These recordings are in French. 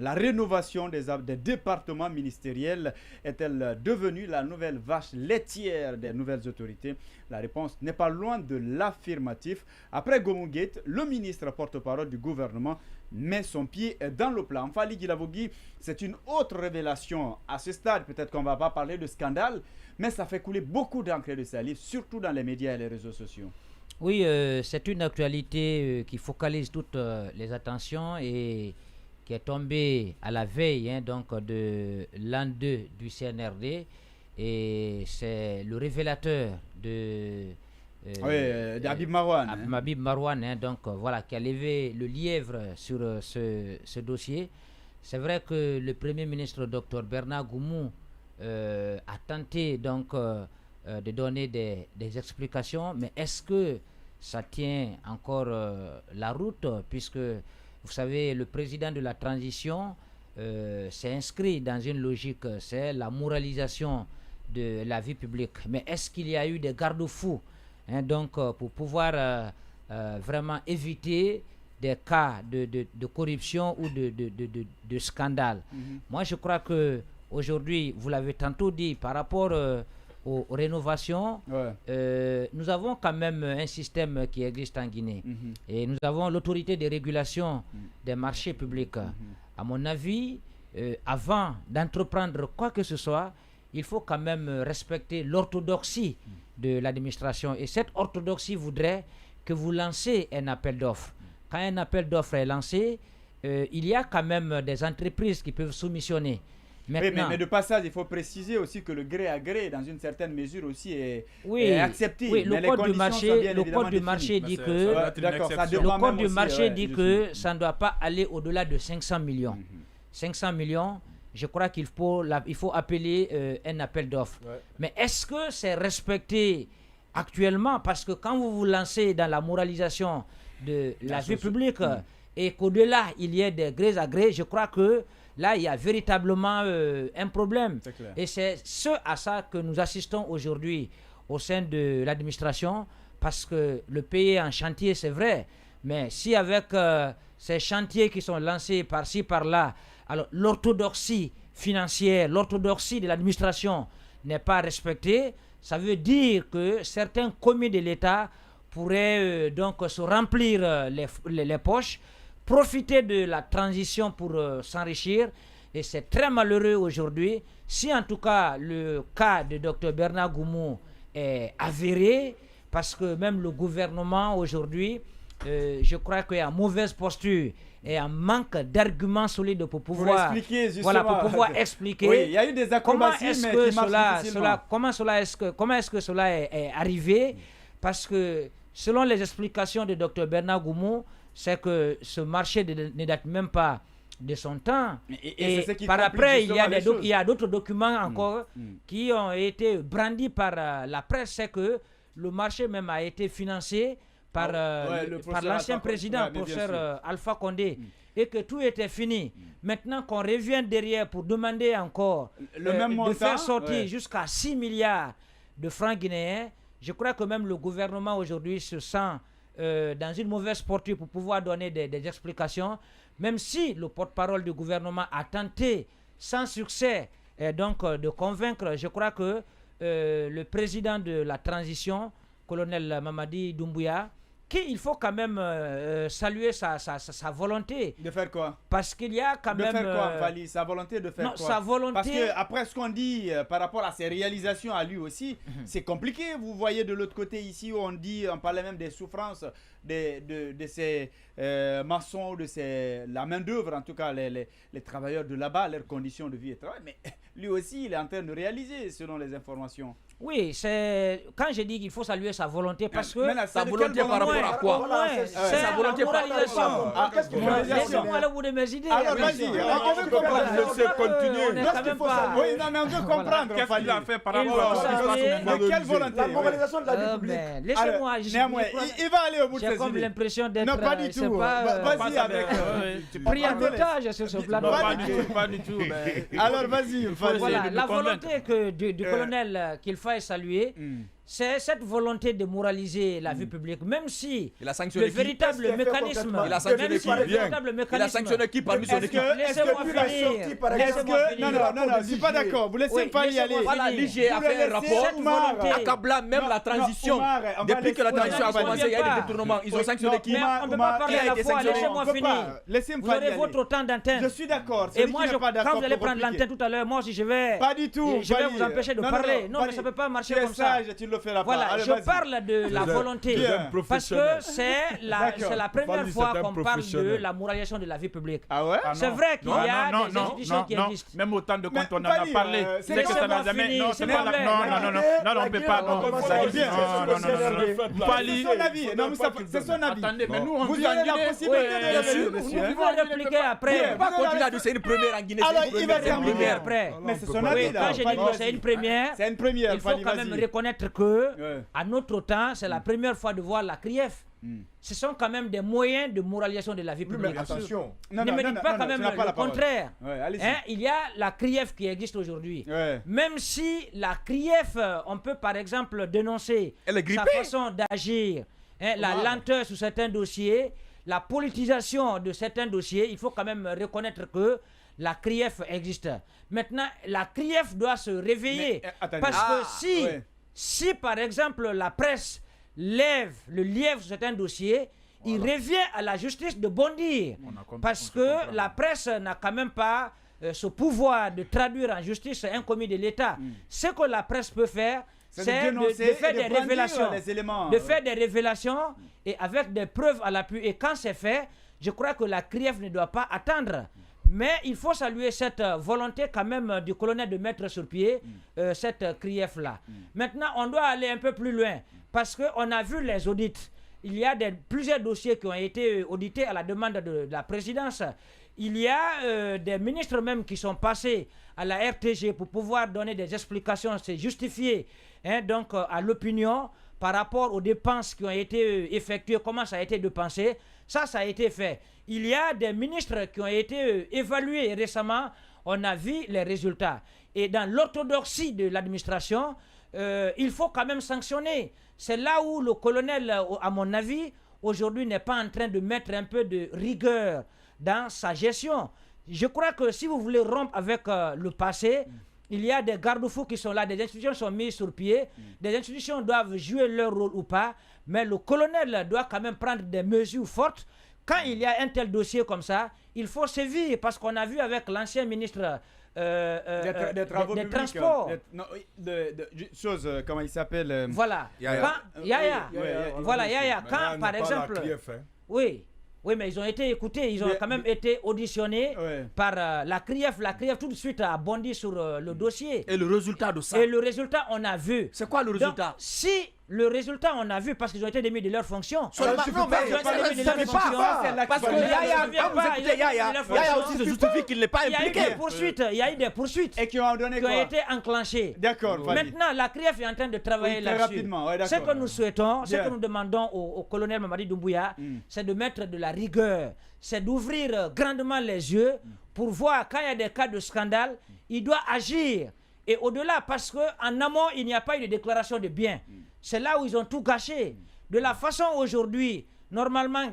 La rénovation des départements ministériels est-elle devenue la nouvelle vache laitière des nouvelles autorités? La réponse n'est pas loin de l'affirmatif. Après Gomungate, le ministre porte-parole du gouvernement met son pied dans le plat. Enfin, Guilavogui, c'est une autre révélation. À ce stade, peut-être qu'on ne va pas parler de scandale, mais ça fait couler beaucoup d'encre de salive, surtout dans les médias et les réseaux sociaux. Oui, c'est une actualité qui focalise toutes les attentions et qui est tombée à la veille donc, de l'an 2 du CNRD. Et c'est le révélateur d'Habib Marouane. Habib Marouane, donc voilà, qui a levé le lièvre sur ce dossier. C'est vrai que le Premier ministre Dr Bernard Goumou a tenté donc de donner des explications, mais est-ce que ça tient encore la route, puisque vous savez, le président de la transition s'est inscrit dans une logique, c'est la moralisation de la vie publique. Mais est-ce qu'il y a eu des garde-fous donc pour pouvoir vraiment éviter des cas de corruption ou de scandale? Moi, je crois que aujourd'hui, vous l'avez tantôt dit, par rapport aux rénovations, nous avons quand même un système qui existe en Guinée. Et nous avons l'autorité de régulation des marchés publics. À mon avis, avant d'entreprendre quoi que ce soit, il faut quand même respecter l'orthodoxie de l'administration. Et cette orthodoxie voudrait que vous lancez un appel d'offres. Quand un appel d'offres est lancé, il y a quand même des entreprises qui peuvent soumissionner. Maintenant, mais de passage, il faut préciser aussi que le gré à gré, dans une certaine mesure aussi, est accepté. Oui, le code du marché dit que ça ne doit pas aller au-delà de 500 millions. 500 millions, je crois qu'il faut appeler un appel d'offres. Mais est-ce que c'est respecté actuellement? Parce que quand vous vous lancez dans la moralisation de la vie publique et qu'au-delà, il y ait des grés à gré, je crois que là, il y a véritablement un problème. Et c'est à ça que nous assistons aujourd'hui au sein de l'administration, parce que le pays est en chantier, c'est vrai. Mais si avec ces chantiers qui sont lancés par-ci, par-là, alors l'orthodoxie financière, l'orthodoxie de l'administration n'est pas respectée, ça veut dire que certains commis de l'État pourraient donc se remplir les poches, profiter de la transition pour s'enrichir. Et c'est très malheureux aujourd'hui. Si en tout cas le cas de Dr Bernard Goumou est avéré, parce que même le gouvernement aujourd'hui, je crois qu'il y a mauvaise posture et un manque d'arguments solides pour pouvoir expliquer. Oui, il y a eu des acrobaties, comment est-ce que cela est arrivé? Parce que selon les explications de Dr Bernard Goumou, c'est que ce marché ne date même pas de son temps. Et par après, il y a d'autres documents encore qui ont été brandis par la presse. C'est que le marché même a été financé par l'ancien président, professeur Alpha Condé, et que tout était fini. Maintenant qu'on revient derrière pour demander encore de faire sortir jusqu'à 6 milliards de francs guinéens, je crois que même le gouvernement aujourd'hui se sent dans une mauvaise posture pour pouvoir donner des explications, même si le porte-parole du gouvernement a tenté sans succès donc de convaincre. Je crois que le président de la transition, colonel Mamadi Doumbouya, qu'il faut quand même saluer sa volonté. De faire quoi? Parce qu'il y a quand même... De faire quoi, Vali? Sa volonté de faire quoi? Sa volonté... Parce qu'après ce qu'on dit par rapport à ses réalisations à lui aussi, c'est compliqué. Vous voyez de l'autre côté ici, où on parlait même des souffrances de ces maçons, la main d'œuvre, en tout cas les travailleurs de là-bas, leurs conditions de vie et de travail. Mais lui aussi, il est en train de réaliser selon les informations. Oui, c'est quand je dis qu'il faut saluer sa volonté, parce que sa volonté par rapport à quoi? C'est sa volonté par rapport à quoi? Laissez-moi le bout de mes idées. Alors vas-y, on veut comprendre. Continuer. Oui, non, mais on veut comprendre. Qu'est-ce qu'il a fait par rapport à ça? Quelle volonté? La moralisation de la vie publique. Laissez-moi, il va aller au bout de ses idées. J'ai comme l'impression d'être... Non, pas du tout. Vas-y avec... Pris en otage sur ce plateau. Pas du tout. Alors vas-y. Voilà, la volonté du colonel qu'il faille saluer, c'est cette volonté de moraliser la vie publique, même si il a sanctionné le véritable mécanisme, il a sanctionné qui il a sanctionné qui parmi son équipe. Laissez-moi finir. Non, je suis pas d'accord. Vous laissez Fali aller. Voilà, l'IG a fait un rapport accablant même la transition. Depuis que la transition a commencé, il y a eu des détournements. Ils ont sanctionné qui? On ne peut pas parler à la fois. Laissez-moi finir. Vous aurez votre temps d'antenne. Je suis d'accord. Et moi, quand vous allez prendre l'antenne tout à l'heure, moi aussi je vais. Pas du tout. Je vais vous empêcher de parler. Non, mais ça ne peut pas marcher comme ça. Voilà, je parle de la volonté. Parce que c'est la première fois qu'on parle de la moralisation de la vie publique. Ah ouais? C'est vrai qu'il y a des institutions qui existent. Même autant de quand on en a parlé, c'est que ça n'a jamais. Non, c'est pas non, on peut pas. Non, c'est son avis. Attendez, mais nous, on vous vit en avez la Guinée. possibilité de Vous pouvez répliquer après. Pas continuer à dire c'est une première en Guinée. Alors, il va Répliquer terminer après. Mais c'est son avis. Quand j'ai dit que c'est une première, c'est une première. il faut quand même reconnaître que, à notre temps, c'est la première fois de voir la CRIEF. Ce sont quand même des moyens de moralisation de la vie publique. Mais attention. Ne me dites pas quand même le contraire. Hein, il y a la CRIEF qui existe aujourd'hui. Même si la CRIEF, on peut par exemple dénoncer sa façon d'agir, la lenteur sur certains dossiers, la politisation de certains dossiers, il faut quand même reconnaître que la CRIEF existe. Maintenant, la CRIEF doit se réveiller. Parce que si par exemple la presse lève le lièvre sur certains dossiers, il revient à la justice de bondir. Parce que la presse n'a quand même pas ce pouvoir de traduire en justice un commis de l'État. Ce que la presse peut faire, c'est de faire des révélations. De faire des révélations et avec des preuves à l'appui. Et quand c'est fait, je crois que la CRIEF ne doit pas attendre. Mais il faut saluer cette volonté quand même du colonel de mettre sur pied cette CRIEF-là. Maintenant, on doit aller un peu plus loin parce qu'on a vu les audits. Il y a plusieurs dossiers qui ont été audités à la demande de la présidence. Il y a des ministres même qui sont passés à la RTG pour pouvoir donner des explications, c'est justifié donc à l'opinion par rapport aux dépenses qui ont été effectuées, comment ça a été dépensé. Ça a été fait. Il y a des ministres qui ont été évalués récemment. On a vu les résultats. Et dans l'orthodoxie de l'administration, il faut quand même sanctionner. C'est là où le colonel, à mon avis, aujourd'hui n'est pas en train de mettre un peu de rigueur dans sa gestion. Je crois que si vous voulez rompre avec le passé, il y a des garde-fous qui sont là, des institutions sont mises sur pied, des institutions doivent jouer leur rôle ou pas, mais le colonel doit quand même prendre des mesures fortes. Quand il y a un tel dossier comme ça, il faut sévir, parce qu'on a vu avec l'ancien ministre des travaux des publics, transports. Choses, comment il s'appelle Voilà. Yaya. Quand, par exemple... Oui, mais ils ont été écoutés, ils ont quand même été auditionnés par la CRIEF. La CRIEF tout de suite a bondi sur le dossier. Et le résultat de ça? Et le résultat, on a vu. C'est quoi le résultat? Donc, si le résultat, on a vu parce qu'ils ont été démis de leurs fonctions. Non, mais ça ne pas. Parce que Yaya aussi se justifie qu'il n'est pas impliqué. Il y a eu des poursuites. Et qui ont donné quoi? Qui ont été enclenchées. D'accord. Maintenant, la CRIEF est en train de travailler là-dessus. Ce que nous souhaitons, ce que nous demandons au colonel Mamadi Doumbouya, c'est de mettre de la rigueur. C'est d'ouvrir grandement les yeux pour voir quand il y a des cas de scandale, il doit agir. Et au-delà, parce qu'en amont, il n'y a pas eu de déclaration de biens. C'est là où ils ont tout gâché. De la façon aujourd'hui, normalement,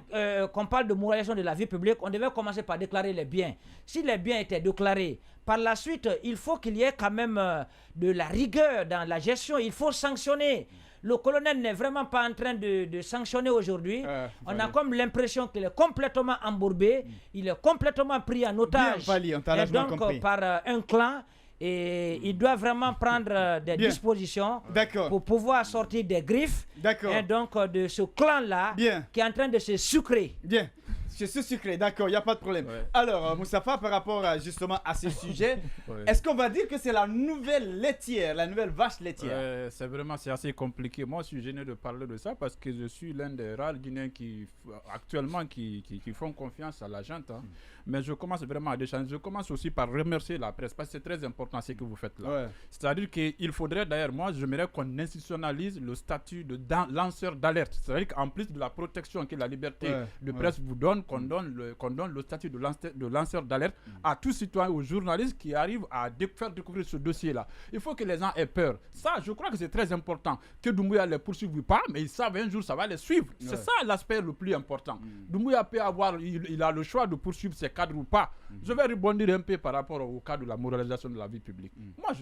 qu'on parle de moralisation de la vie publique, on devait commencer par déclarer les biens. Si les biens étaient déclarés, par la suite, il faut qu'il y ait quand même de la rigueur dans la gestion. Il faut sanctionner. Le colonel n'est vraiment pas en train de sanctionner aujourd'hui. On a comme l'impression qu'il est complètement embourbé. Il est complètement pris en otage. Et donc, par un clan. Et il doit vraiment prendre des dispositions pour pouvoir sortir des griffes et donc de ce clan-là qui est en train de se sucrer. Bien. Je suis sucré, d'accord, il n'y a pas de problème. Alors, Moustapha, par rapport justement à ce sujet, est-ce qu'on va dire que c'est la nouvelle laitière, la nouvelle vache laitière? C'est assez compliqué. Moi, je suis gêné de parler de ça parce que je suis l'un des rares Guinéens qui font confiance à la gente. Mais je commence vraiment à déchanger. Je commence aussi par remercier la presse parce que c'est très important ce que vous faites là. C'est-à-dire qu'il faudrait d'ailleurs, moi, j'aimerais qu'on institutionnalise le statut de lanceur d'alerte. C'est-à-dire qu'en plus de la protection que la liberté de presse vous donne, donne le statut de lanceur d'alerte à tout citoyen, aux journalistes qui arrivent à faire découvrir ce dossier-là. Il faut que les gens aient peur. Ça, je crois que c'est très important. Que Doumbouya les poursuive pas, mais ils savent un jour ça va les suivre. C'est ça l'aspect le plus important. Doumbouya peut il a le choix de poursuivre ses cadres ou pas. Je vais rebondir un peu par rapport au cas de la moralisation de la vie publique. Moi,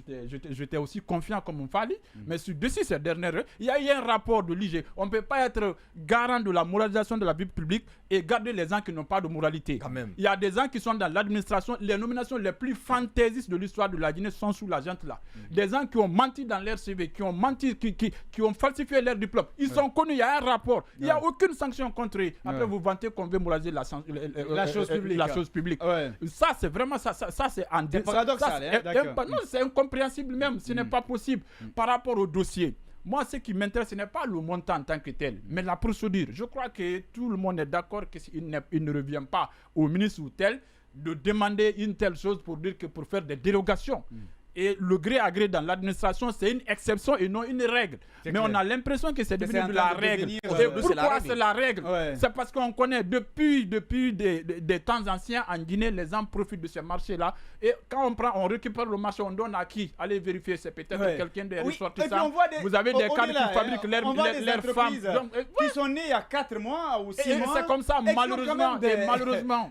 j'étais aussi confiant comme Mfali, mais sur ces dernières heures, il y a eu un rapport de l'IG. On ne peut pas être garant de la moralisation de la vie publique et garder les gens qui n'ont pas de moralité. Quand même. Il y a des gens qui sont dans l'administration, les nominations les plus fantaisistes de l'histoire de la Guinée sont sous la junte là. Des gens qui ont menti dans leur CV, qui ont menti, qui ont falsifié leur diplôme. Ils sont connus, il y a un rapport. Il n'y a aucune sanction contre eux. Après, vous vantez qu'on veut moraliser la chose publique. Ça, c'est vraiment ça c'est en c'est paradoxal. Non, c'est incompréhensible même. Ce n'est pas possible par rapport au dossier. Moi, ce qui m'intéresse, ce n'est pas le montant en tant que tel, mais la procédure. Je crois que tout le monde est d'accord qu'il ne revient pas au ministre ou tel de demander une telle chose pour faire des dérogations. Et le gré à gré dans l'administration, c'est une exception et non une règle. Mais on a l'impression que c'est devenu de la règle. Et pourquoi c'est la règle? C'est parce qu'on connaît depuis des temps anciens en Guinée, les gens profitent de ces marchés-là. Et quand on récupère le marché, on donne à qui? Allez vérifier, c'est peut-être quelqu'un des ressortissants. Vous avez des cadres qui fabriquent leurs femmes. Qui sont nés il y a 4 mois ou 6 mois. C'est comme ça, malheureusement. Malheureusement,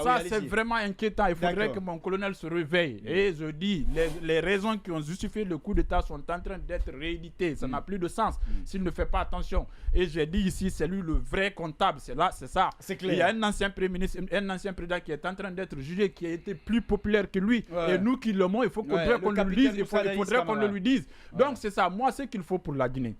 ça c'est vraiment inquiétant. Il faudrait que mon colonel se réveille. Et je dis, les raisons qui ont justifié le coup d'État sont en train d'être rééditées. Ça n'a plus de sens s'il ne fait pas attention. Et j'ai dit ici, c'est lui le vrai comptable. C'est ça. C'est clair. Il y a un ancien président qui est en train d'être jugé, qui a été plus populaire que lui. Et nous qui l'aimons, il faudrait qu'on le lise, il faudrait qu'on le lui dise. Donc c'est ça. Moi, ce qu'il faut pour la Guinée.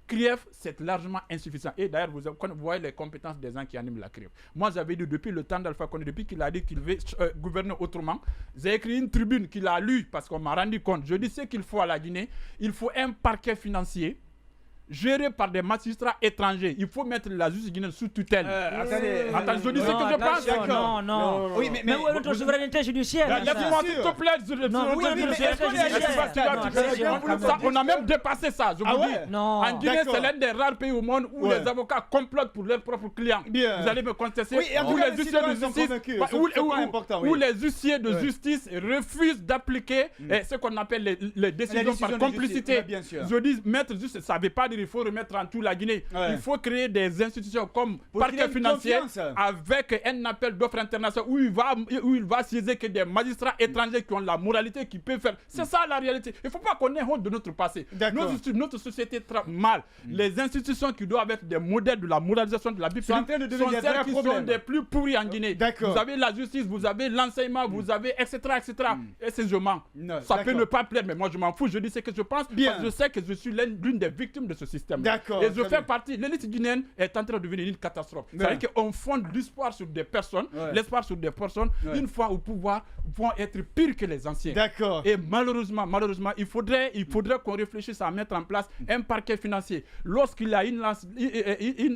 CRIEF, c'est largement insuffisant. Et d'ailleurs, vous voyez les compétences des gens qui animent la CRIEF. Moi, j'avais dit depuis le temps d'Alpha Condé, depuis qu'il a dit qu'il veut gouverner autrement, j'ai écrit une tribune qu'il a lue parce qu'on m'a rendu compte. Je dis ce qu'il faut à la Guinée. Il faut un parquet financier géré par des magistrats étrangers. Il faut mettre la justice guinéenne sous tutelle. Attends, je dis ce que je pense. Non. Oui, mais où est notre souveraineté judiciaire? Laisse-moi s'il te plaît. On a même dépassé ça, je vous dis. En Guinée, c'est l'un des rares pays au monde où les avocats complotent pour leurs propres clients. Vous allez me contester. Où les huissiers de justice refusent d'appliquer ce qu'on appelle les décisions par complicité. Je dis, maître juste, ça ne veut pas dire il faut remettre en tout la Guinée. Il faut créer des institutions comme parquet financier avec un appel d'offres internationales où il va saisir que des magistrats étrangers qui ont la moralité, qui peuvent faire. C'est ça la réalité. Il ne faut pas qu'on ait honte de notre passé. Notre société travaille mal. Les institutions qui doivent être des modèles de la moralisation de la vie publique sont celles qui sont des plus pourries en Guinée. Vous avez la justice, vous avez l'enseignement, vous avez etc. Et c'est je mens. Ça peut ne pas plaire, mais moi je m'en fous. Je dis ce que je pense parce que je sais que je suis l'une des victimes de ce système. Et je fais partie. L'élite guinéenne est en train de devenir une catastrophe. C'est-à-dire qu'on fonde l'espoir sur des personnes, une fois au pouvoir, vont être pires que les anciens. Et malheureusement, il faudrait qu'on réfléchisse à mettre en place un parquet financier. Lorsqu'il y a une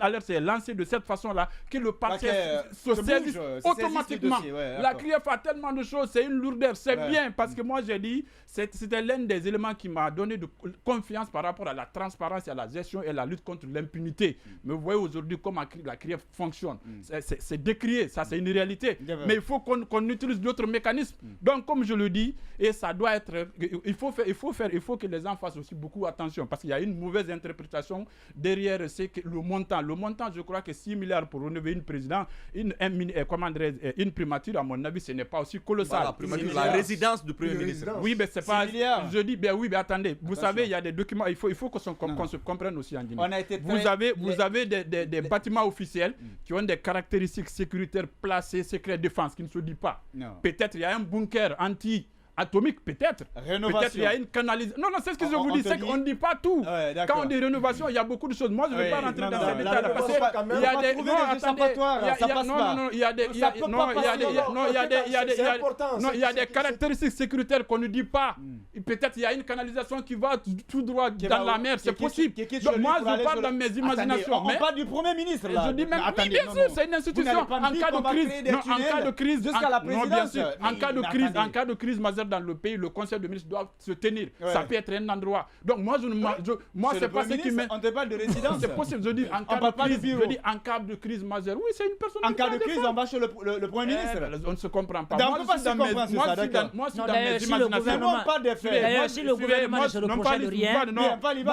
alerte est lancée de cette façon-là, que le parquet se saisisse automatiquement. La CRIEF a tellement de choses, c'est une lourdeur. C'est bien parce que moi j'ai dit, c'était l'un des éléments qui m'a donné de confiance par rapport à la transparence et à la gestion et la lutte contre l'impunité. Mais vous voyez aujourd'hui comment la CRIEF fonctionne. C'est décrié, ça c'est une réalité. Mais il faut qu'on utilise d'autres mécanismes. Donc comme je le dis, et ça doit être, il faut que les gens fassent aussi beaucoup attention parce qu'il y a une mauvaise interprétation derrière le montant. Le montant, je crois que 6 milliards pour renouveler une présidence, une primature, à mon avis, ce n'est pas aussi colossal. La résidence du Premier ministre. Oui, mais c'est pas. Je dis, ben oui, mais attendez. Vous savez, il y a des documents. Il faut qu'on se comprenne aussi en Guinée. Vous avez des bâtiments officiels qui ont des caractéristiques sécuritaires placées, secret défense, qui ne se dit pas. Peut-être il y a un bunker atomique, peut-être. Peut-être il y a une canalisation. Non, c'est ce que je vous dis, c'est qu'on ne dit pas tout. Quand on dit rénovation, il y a beaucoup de choses. Moi, je ne vais pas rentrer dans ces détails-là. Parce qu'il y a des. Non, attendez. Il y a des caractéristiques sécuritaires qu'on ne dit pas. Peut-être il y a une canalisation qui va tout droit dans la mer, c'est possible. Moi, je parle dans mes imaginations. On parle du Premier ministre, là. Je dis même, oui, bien sûr, c'est une institution. En cas de crise, jusqu'à la présidence. En cas de crise, ministère dans le pays, le conseil de ministres doit se tenir. Ça peut être un endroit. Donc moi, c'est pas ce qui me... On ne parle pas de résidence. C'est possible, je dis en cas de crise majeure. Oui, c'est une personne. En cas de crise, on va chez le Premier ministre. On ne se comprend pas. On ne peut pas se comprendre sur ça, d'accord. Moi, si dans mes imaginations... pas des faits. D'ailleurs, si le gouvernement ne se reproche de rien,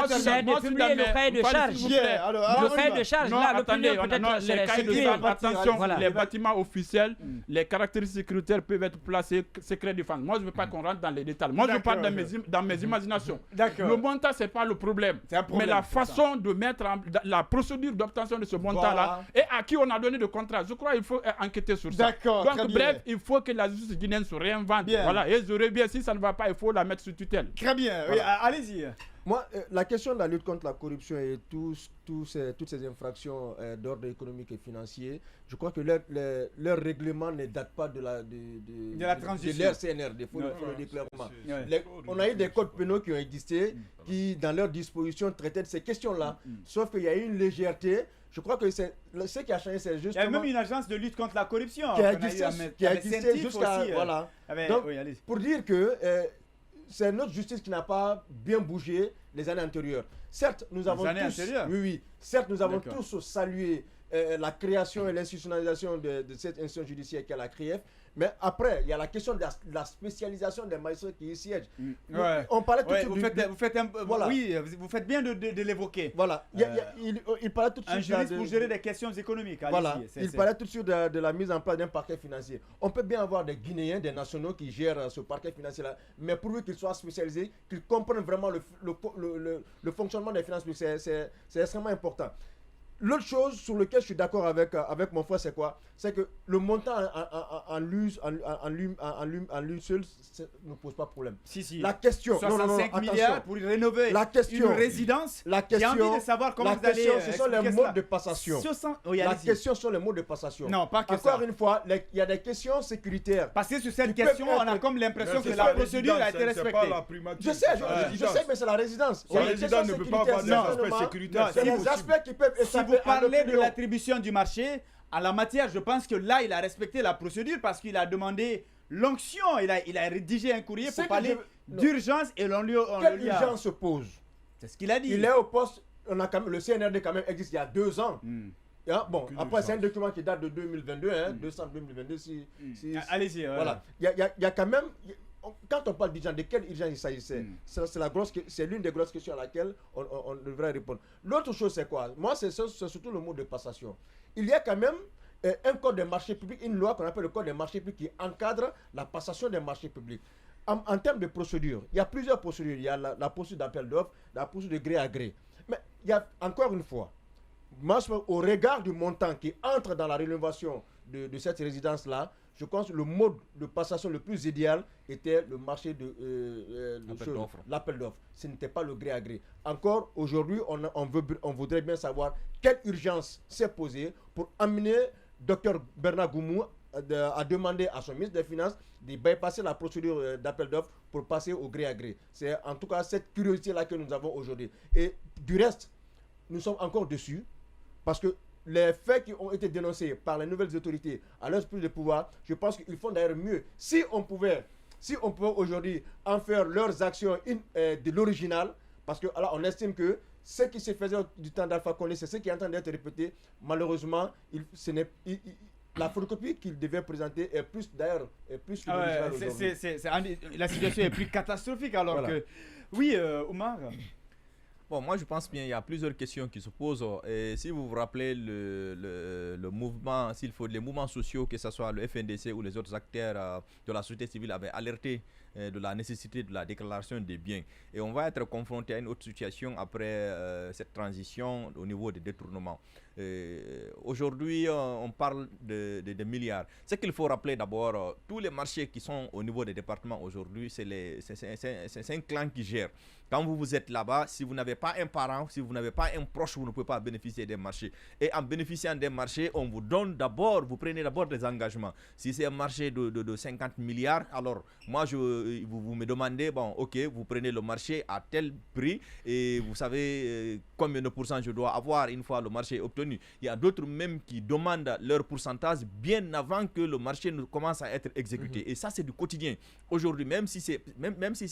c'est de publier le cahier de charge. Le cahier de charge, là, le premier peut-être les cahiers de charge, attention, les bâtiments officiels, les caractéristiques sécuritaires peuvent être placés secret défense. Moi, je ne veux pas qu'on rentre dans les détails. Moi, je parle dans mes imaginations. Le montant, ce n'est pas le problème. Mais la façon de mettre la procédure d'obtention de ce montant-là et à qui on a donné le contrat, je crois qu'il faut enquêter sur ça. Donc, bref, il faut que la justice guinéenne se réinvente. Voilà, et j'aurais bien, si ça ne va pas, il faut la mettre sous tutelle. Très bien, oui, allez-y. Moi, la question de la lutte contre la corruption et toutes ces infractions d'ordre économique et financier, je crois que leur règlement ne date pas de la transition. De l'ère CNRD, il faut le dire clairement. On a eu des codes pénaux qui ont existé, qui, dans leurs dispositions, traitaient de ces questions-là, sauf qu'il y a eu une légèreté. Je crois que ce qui a changé, c'est justement... Il y a même une agence de lutte contre la corruption qui a existé jusqu'à... Voilà. Donc, pour dire que... c'est notre justice qui n'a pas bien bougé les années antérieures. Certes, nous avons tous salué la création et l'institutionnalisation de cette institution judiciaire qu'est la CRIEF. Mais après, il y a la question de la spécialisation des magistrats qui y siègent. On parlait tout de suite. Vous faites bien de l'évoquer. Voilà. Il parlait tout de suite. Un juriste pour gérer des questions économiques. Voilà. Il parlait tout de suite de la mise en place d'un parquet financier. On peut bien avoir des Guinéens, des nationaux qui gèrent ce parquet financier-là, mais pourvu qu'ils soient spécialisés, qu'ils comprennent vraiment le fonctionnement des finances publiques, c'est extrêmement important. L'autre chose sur laquelle je suis d'accord avec mon frère, c'est quoi? C'est que le montant en lui seul ne pose pas de problème. La question... 65 milliards pour rénover une résidence. J'ai envie de savoir comment vous allez ce sont les modes de passation. La question sont les modes de passation. Non, pas que ça. Encore une fois, il y a des questions sécuritaires. Parce que sur cette question, on a comme l'impression que la procédure a été respectée. Je sais, mais c'est la résidence. La résidence ne peut pas avoir des aspects sécuritaires. C'est les aspects qui peuvent... Si vous parlez de l'attribution du marché, en la matière, je pense que là, il a respecté la procédure parce qu'il a demandé l'onction. Il a rédigé un courrier pour parler d'urgence et quelle urgence se pose? C'est ce qu'il a dit. Il est au poste, le CNRD quand même existe il y a 2 ans. Bon, après, c'est un document qui date de 2022, décembre 2022. Allez-y. Voilà. Il y a quand même... Quand on parle d'urgence, de quelle urgence il s'agissait? C'est l'une des grosses questions à laquelle on devrait répondre. L'autre chose, c'est quoi? Moi, c'est surtout le mot de passation. Il y a quand même un code des marchés publics, une loi qu'on appelle le code des marchés publics qui encadre la passation des marchés publics. En termes de procédure, il y a plusieurs procédures. Il y a la procédure d'appel d'offres, la procédure de gré à gré. Mais il y a encore une fois, moi, au regard du montant qui entre dans la rénovation de cette résidence-là, je pense que le mode de passation le plus idéal était le marché de l'appel d'offres. Ce n'était pas le gré à gré. Encore aujourd'hui, on voudrait bien savoir quelle urgence s'est posée pour amener Dr Bernard Goumou à demander à son ministre des Finances de bypasser la procédure d'appel d'offres pour passer au gré à gré. C'est en tout cas cette curiosité-là que nous avons aujourd'hui. Et du reste, nous sommes encore dessus parce que les faits qui ont été dénoncés par les nouvelles autorités à leur plus de pouvoir, je pense qu'ils font d'ailleurs mieux. Si on pouvait aujourd'hui en faire leurs actions de l'original, parce que alors on estime que ce qui se faisait du temps d'Alpha Condé, c'est ce qui est en train d'être répété. Malheureusement, la photocopie qu'il devait présenter est plus que l'original aujourd'hui. La situation est plus catastrophique alors que... Oui, Oumar. Bon, moi je pense bien, il y a plusieurs questions qui se posent. Et si vous vous rappelez le mouvement, les mouvements sociaux, que ce soit le FNDC ou les autres acteurs de la société civile avaient alerté de la nécessité de la déclaration des biens. Et on va être confronté à une autre situation après cette transition au niveau des détournements. Aujourd'hui, on parle de milliards. Ce qu'il faut rappeler d'abord, tous les marchés qui sont au niveau des départements aujourd'hui, c'est un clan qui gère. Quand vous êtes là-bas, si vous n'avez pas un parent, si vous n'avez pas un proche, vous ne pouvez pas bénéficier des marchés. Et en bénéficiant des marchés, on vous donne d'abord, vous prenez d'abord des engagements. Si c'est un marché de 50 milliards, alors moi je vous me demandez, bon, ok, vous prenez le marché à tel prix et vous savez combien de pourcents je dois avoir une fois le marché obtenu. Il y a d'autres même qui demandent leur pourcentage bien avant que le marché ne commence à être exécuté. Et ça, c'est du quotidien. Aujourd'hui, même si c'est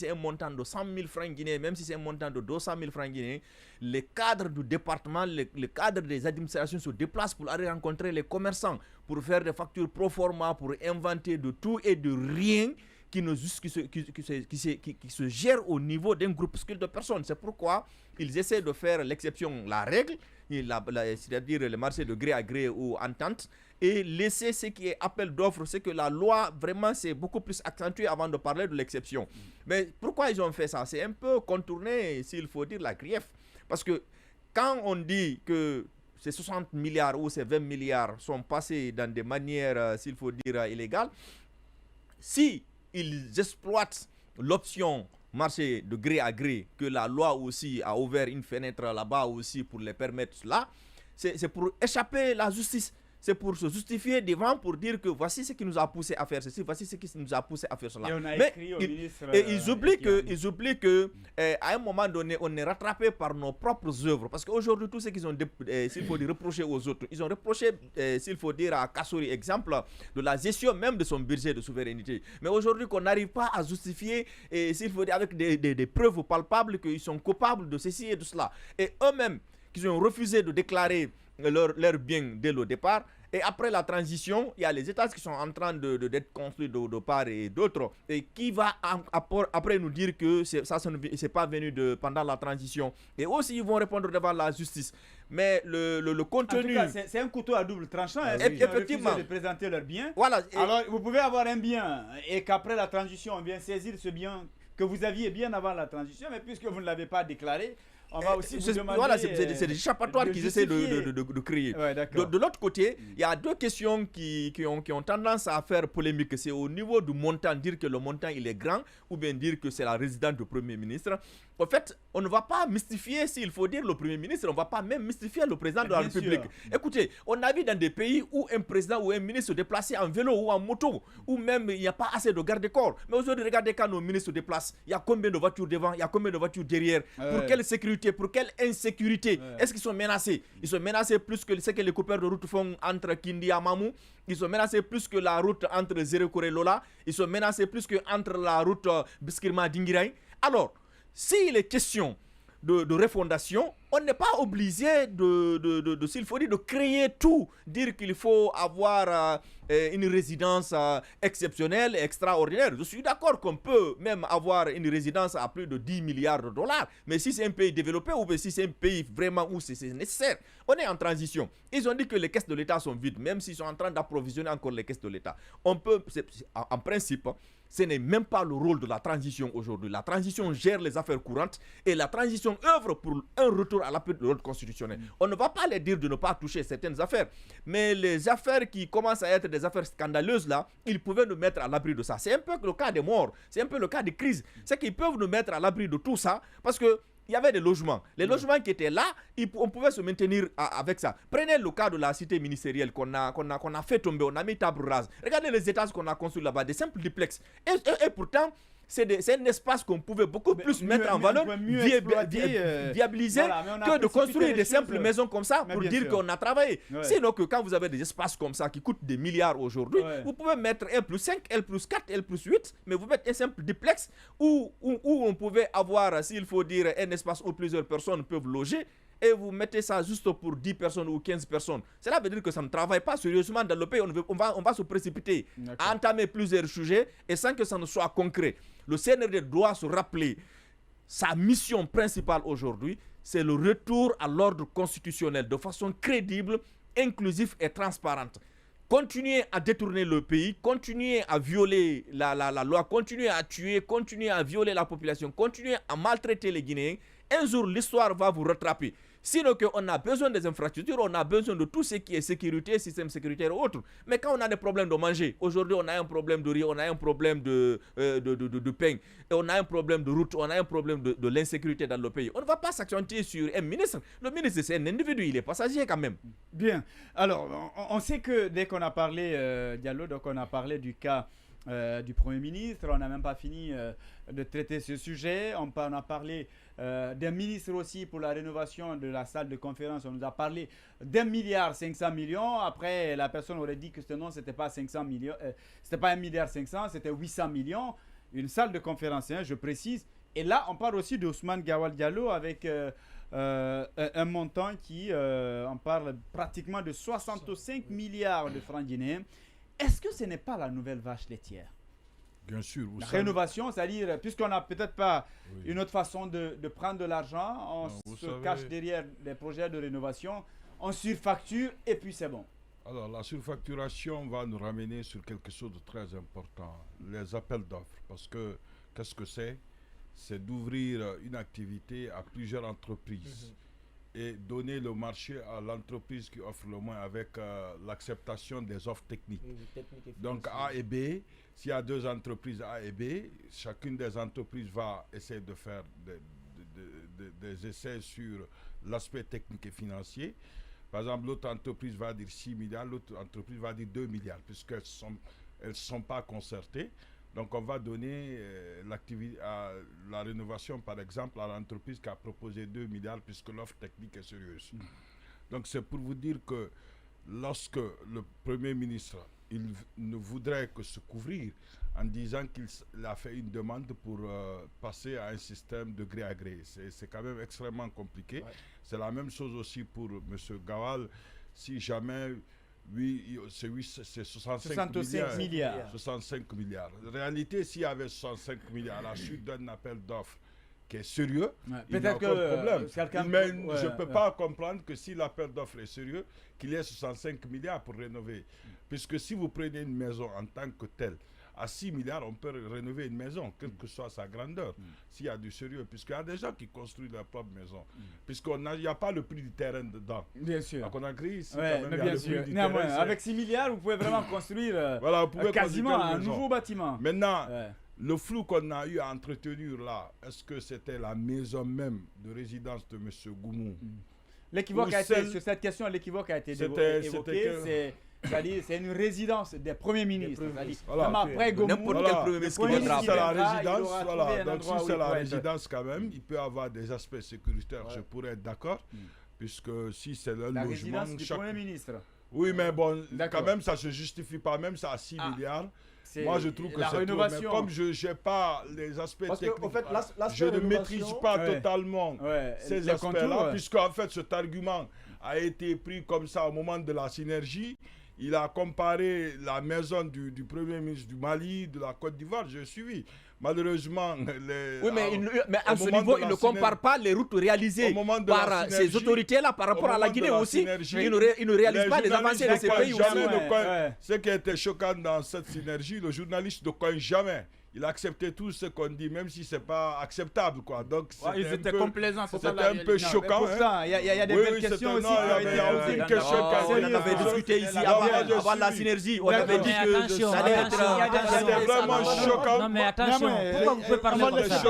un montant de 100 000 francs guinéens, même si c'est un montant de 200 000 francs guinéens, les cadres du département, les cadres des administrations se déplacent pour aller rencontrer les commerçants, pour faire des factures pro forma, pour inventer de tout et de rien qui se gère au niveau d'un groupuscule de personnes. C'est pourquoi ils essaient de faire l'exception, la règle, c'est-à-dire le marché de gré à gré ou entente, et laisser ce qui est appel d'offres, c'est que la loi, vraiment, c'est beaucoup plus accentué avant de parler de l'exception. Mais pourquoi ils ont fait ça? C'est un peu contourné, s'il faut dire, la grief. Parce que quand on dit que ces 60 milliards ou ces 20 milliards sont passés dans des manières, s'il faut dire, illégales, si ils exploitent l'option marché de gré à gré, que la loi aussi a ouvert une fenêtre là-bas aussi pour les permettre cela, c'est pour échapper à la justice. C'est pour se justifier devant, pour dire que voici ce qui nous a poussé à faire ceci, voici ce qui nous a poussé à faire cela. Et on a Mais écrit au ministre, ils oublient que à un moment donné, on est rattrapé par nos propres œuvres. Parce qu'aujourd'hui, tout ce qu'ils ont, s'il faut dire, reproché aux autres, ils ont reproché, s'il faut dire, à Kassouri, exemple, de la gestion même de son budget de souveraineté. Mais aujourd'hui, qu'on n'arrive pas à justifier, s'il faut dire, avec des preuves palpables qu'ils sont coupables de ceci et de cela. Et eux-mêmes, qu'ils ont refusé de déclarer leur bien dès le départ. Et après la transition, il y a les États qui sont en train d'être construits de part et d'autre. Et qui va après nous dire que ça c'est pas venu pendant la transition. Et aussi, ils vont répondre devant la justice. Mais le contenu... En tout cas, c'est un couteau à double tranchant. Effectivement. De présenter leur bien. Voilà. Alors, vous pouvez avoir un bien et qu'après la transition, on vient saisir ce bien que vous aviez bien avant la transition. Mais puisque vous ne l'avez pas déclaré, on va aussi vous demander... Voilà, c'est des échappatoires qu'ils essaient de créer. Ouais, de l'autre côté, il y a deux questions qui ont tendance à faire polémique. C'est au niveau du montant, dire que le montant il est grand, ou bien dire que c'est la résidence du Premier ministre. En fait, on ne va pas mystifier, s'il faut dire, le Premier ministre, on ne va pas même mystifier le président de la République. Écoutez, on a vu dans des pays où un président ou un ministre se déplaçait en vélo ou en moto, où même il n'y a pas assez de garde-corps. Mais aujourd'hui, regardez quand nos ministres se déplacent, il y a combien de voitures devant, il y a combien de voitures derrière, pour quelle sécurité, pour quelle insécurité. Est-ce qu'ils sont menacés? Ils sont menacés plus que ce que les coupeurs de route font entre Kindi et Mamou. Ils sont menacés plus que la route entre Zérekore et Lola. Ils sont menacés plus que entre la route Biskirma-Dingirai. Alors, s'il est question de refondation, on n'est pas obligé s'il faut dire, de créer tout, dire qu'il faut avoir une résidence exceptionnelle, extraordinaire. Je suis d'accord qu'on peut même avoir une résidence à plus de 10 milliards de dollars, mais si c'est un pays développé ou si c'est un pays vraiment où c'est nécessaire, on est en transition. Ils ont dit que les caisses de l'État sont vides, même s'ils sont en train d'approvisionner encore les caisses de l'État. On peut, en principe, ce n'est même pas le rôle de la transition aujourd'hui. La transition gère les affaires courantes et la transition œuvre pour un retour à l'appel de l'ordre constitutionnel. On ne va pas les dire de ne pas toucher certaines affaires, mais les affaires qui commencent à être des affaires scandaleuses là, ils pouvaient nous mettre à l'abri de ça. C'est un peu le cas des morts, c'est un peu le cas des crises. C'est qu'ils peuvent nous mettre à l'abri de tout ça parce que il y avait des logements. Les logements qui étaient là, on pouvait se maintenir avec ça. Prenez le cas de la cité ministérielle qu'on a fait tomber, on a mis table rase. Regardez les étages qu'on a construits là-bas, des simples duplex. Et pourtant, c'est un espace qu'on pouvait beaucoup plus mettre en valeur, viabiliser, que de construire des simples maisons comme ça pour dire qu'on a travaillé. Sinon que quand vous avez des espaces comme ça qui coûtent des milliards aujourd'hui, vous pouvez mettre L+5, L+4, L+8, mais vous mettez un simple duplex où on pouvait avoir, s'il faut dire, un espace où plusieurs personnes peuvent loger. Et vous mettez ça juste pour 10 personnes ou 15 personnes. Cela veut dire que ça ne travaille pas sérieusement dans le pays. On va se précipiter à entamer plusieurs sujets et sans que ça ne soit concret. Le CNRD doit se rappeler sa mission principale aujourd'hui, c'est le retour à l'ordre constitutionnel de façon crédible, inclusive et transparente. Continuer à détourner le pays, continuer à violer la loi, continuer à tuer, continuer à violer la population, continuer à maltraiter les Guinéens. Un jour, l'histoire va vous rattraper. Sinon qu'on a besoin des infrastructures, on a besoin de tout ce qui est sécurité, système sécuritaire ou autre. Mais quand on a des problèmes de manger, aujourd'hui on a un problème de riz, on a un problème de pain, et on a un problème de route, on a un problème de l'insécurité dans le pays. On ne va pas s'accentuer sur un ministre. Le ministre c'est un individu, il est passager quand même. Bien. Alors, on sait que dès qu'on a parlé, Diallo, donc on a parlé du cas du Premier ministre. On n'a même pas fini de traiter ce sujet. On a parlé d'un ministre aussi pour la rénovation de la salle de conférence. On nous a parlé d'1,5 milliard. Après, la personne aurait dit que c'était pas 500 millions, c'était pas 1,5 milliard, c'était 800 millions. Une salle de conférence, je précise. Et là, on parle aussi d'Ousmane Gawal Diallo avec un montant qui, on parle pratiquement de 65 milliards de francs guinéens. Est-ce que ce n'est pas la nouvelle vache laitière? Bien sûr. La rénovation, c'est-à-dire, puisqu'on n'a peut-être pas une autre façon de prendre de l'argent, on se cache derrière des projets de rénovation, on surfacture et puis c'est bon. Alors, la surfacturation va nous ramener sur quelque chose de très important, les appels d'offres. Parce que, qu'est-ce que c'est? C'est d'ouvrir une activité à plusieurs entreprises et donner le marché à l'entreprise qui offre le moins avec l'acceptation des offres techniques. Donc A et B, s'il y a 2 entreprises A et B, chacune des entreprises va essayer de faire des essais sur l'aspect technique et financier. Par exemple, l'autre entreprise va dire 6 milliards, l'autre entreprise va dire 2 milliards, puisqu'elles ne sont pas concertées. Donc, on va donner la rénovation, par exemple, à l'entreprise qui a proposé 2 milliards, puisque l'offre technique est sérieuse. Donc, c'est pour vous dire que lorsque le Premier ministre il ne voudrait que se couvrir en disant qu'il a fait une demande pour passer à un système de gré à gré. C'est quand même extrêmement compliqué. Ouais. C'est la même chose aussi pour M. Gawal. Si jamais... Oui, c'est 65 milliards. 65 milliards. En réalité, s'il y avait 65 milliards à la suite d'un appel d'offres qui est sérieux, il n'y a aucun problème. Mais je ne peux pas comprendre que si l'appel d'offres est sérieux, qu'il y ait 65 milliards pour rénover. Puisque si vous prenez une maison en tant que telle, à 6 milliards, on peut rénover une maison, quelle que soit sa grandeur, s'il y a du sérieux. Puisqu'il y a des gens qui construisent leur propre maison. Puisqu'il n'y a pas le prix du terrain dedans. Bien sûr. Donc on a créé ici, quand même, bien sûr. Avec 6 milliards, vous pouvez vraiment construire quasiment un nouveau bâtiment. Maintenant, le flou qu'on a eu à entretenir là, est-ce que c'était la maison même de résidence de M. Goumou? L'équivoque a été, sur cette question, l'équivoque a été évoqué, c'est une résidence des premiers ministres. Après Goumou, n'importe quel premier ministre qui voudra. C'est la résidence, voilà. Donc si c'est la résidence quand même, il peut avoir des aspects sécuritaires, je pourrais être d'accord, puisque si c'est le logement... La résidence du premier ministre. Oui, mais bon, quand même, ça ne se justifie pas, même ça à 6 milliards. Moi, je trouve que c'est trop, mais comme je n'ai pas les aspects techniques, en fait, je ne maîtrise pas totalement ces aspects-là, puisqu'en fait, cet argument a été pris comme ça au moment de la synergie. Il a comparé la maison du Premier ministre du Mali, de la Côte d'Ivoire, j'ai suivi. Malheureusement, oui, mais à ce niveau, il ne compare pas les routes réalisées par ces autorités-là par rapport à la Guinée aussi. Il ne réalise pas les avancées de ces pays aussi. Ce qui était choquant dans cette synergie, le journaliste ne cogne jamais. Il acceptait tout ce qu'on dit, même si ce n'est pas acceptable, quoi. Donc, ils étaient complaisants. C'était un peu choquant. Il y a des belles questions aussi. Il n'y a aucune question qu'on avait discuté ici avant la synergie. On avait dit que ça allait être... C'était vraiment choquant. Non, mais attention, pourquoi vous pouvez parler de ça?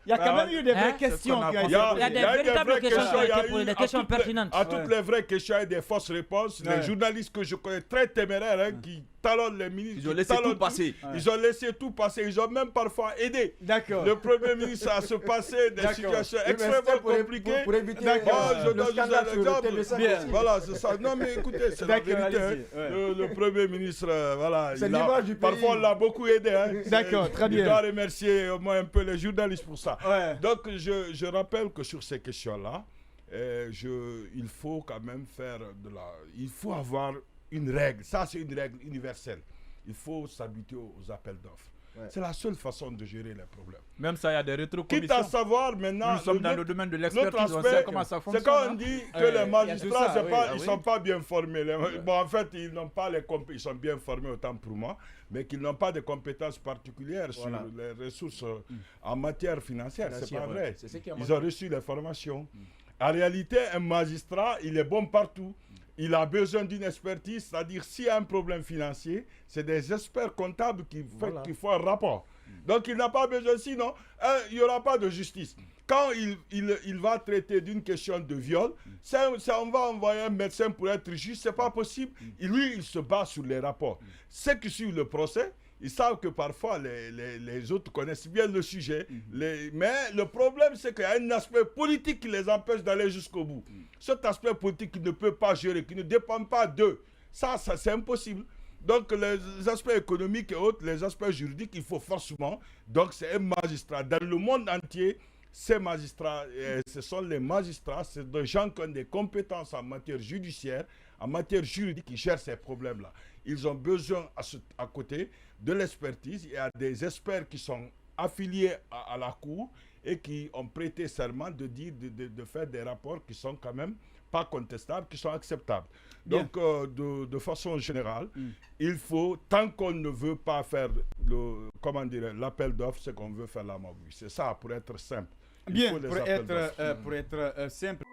Il y a quand même eu des vraies questions. Il y a des véritables questions qui ont été posées, des questions pertinentes. À toutes les vraies questions, il y a des fausses réponses. Les journalistes que je connais très téméraires, qui talonnent les ministres. Ils ont laissé tout passer. Ils ont laissé tout passer. Ils ont même parfois aidé le Premier ministre à se passer des situations extrêmement compliquées. Pour éviter je donne un exemple. Voilà, c'est ça. Non, mais écoutez, c'est la vérité. Le Premier ministre, voilà, parfois on l'a beaucoup aidé. D'accord, très bien. Il doit remercier au moins un peu les journalistes pour ça. Donc, je rappelle que sur ces questions-là, il faut quand même il faut avoir une règle. Ça, c'est une règle universelle. Il faut s'habituer aux appels d'offres. C'est la seule façon de gérer les problèmes. Même ça, il y a des rétrocommissions. Quitte à savoir maintenant... Nous sommes dans le domaine de l'expertise, on sait comment ça fonctionne. C'est quand on dit que les magistrats, ils ne sont pas bien formés. En fait, ils n'ont pas ils sont bien formés autant pour moi, mais qu'ils n'ont pas de compétences particulières sur les ressources en matière financière. C'est pas vrai. Ils ont reçu les formations. En réalité, un magistrat, il est bon partout. Il a besoin d'une expertise, c'est-à-dire s'il y a un problème financier, c'est des experts comptables qui font un rapport. Donc il n'a pas besoin, sinon il n'y aura pas de justice. Quand il va traiter d'une question de viol, on va envoyer un médecin pour être juste, ce n'est pas possible. Lui, il se base sur les rapports. Ceux qui suivent le procès, Ils savent que parfois les autres connaissent bien le sujet. Mais le problème, c'est qu'il y a un aspect politique qui les empêche d'aller jusqu'au bout. Cet aspect politique qui ne peut pas gérer, qui ne dépend pas d'eux, ça c'est impossible. Donc les aspects économiques et autres, les aspects juridiques, il faut forcément. Donc c'est un magistrat. Dans le monde entier, ces magistrats, ce sont les magistrats, c'est des gens qui ont des compétences en matière judiciaire, en matière juridique, qui gèrent ces problèmes-là. Ils ont besoin, à côté de l'expertise, il y a des experts qui sont affiliés à la Cour et qui ont prêté serment de faire des rapports qui sont quand même pas contestables, qui sont acceptables. Bien. Donc, de façon générale, il faut, tant qu'on ne veut pas faire l'appel d'offres, c'est qu'on veut faire la magouille. C'est ça, pour être simple. Il Bien, faut les pour appels être, d'offres. simple.